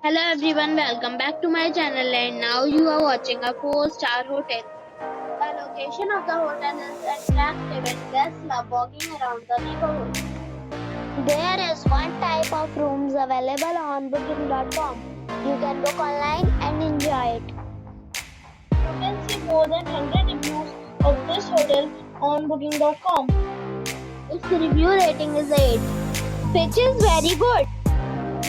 Hello everyone, welcome back to my channel and now you are watching a 4-star hotel. The location of the hotel is attractive and guests love walking around the neighborhood. There is one type of rooms available on booking.com. You can book online and enjoy it. You can see more than 100 reviews of this hotel on booking.com. Its review rating is 8, which is very good.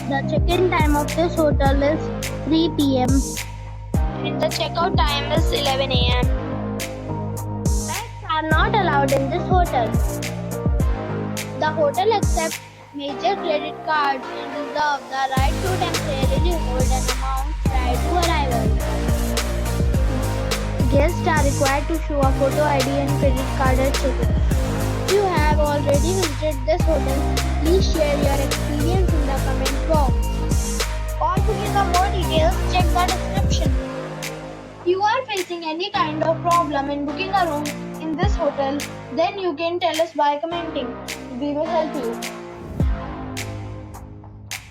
The check-in time of this hotel is 3 p.m. and the checkout time is 11 a.m. Pets are not allowed in this hotel. The hotel accepts major credit cards and reserves the right to temporarily hold an amount prior to arrival. Guests are required to show a photo ID and credit card at check-in. If you have already visited this hotel, please share your experience in the comment box. Or to get more details, check the description. If you are facing any kind of problem in booking a room in this hotel, then you can tell us by commenting. We will help you.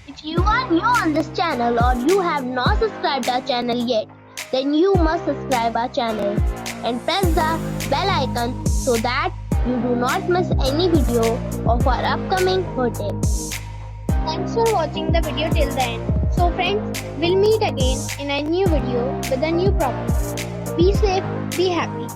If you are new on this channel or you have not subscribed our channel yet, then you must subscribe our channel and press the bell icon so that you do not miss any video of our upcoming hotel. Thanks for watching the video till the end. So friends, we'll meet again in a new video with a new property. Be safe, be happy.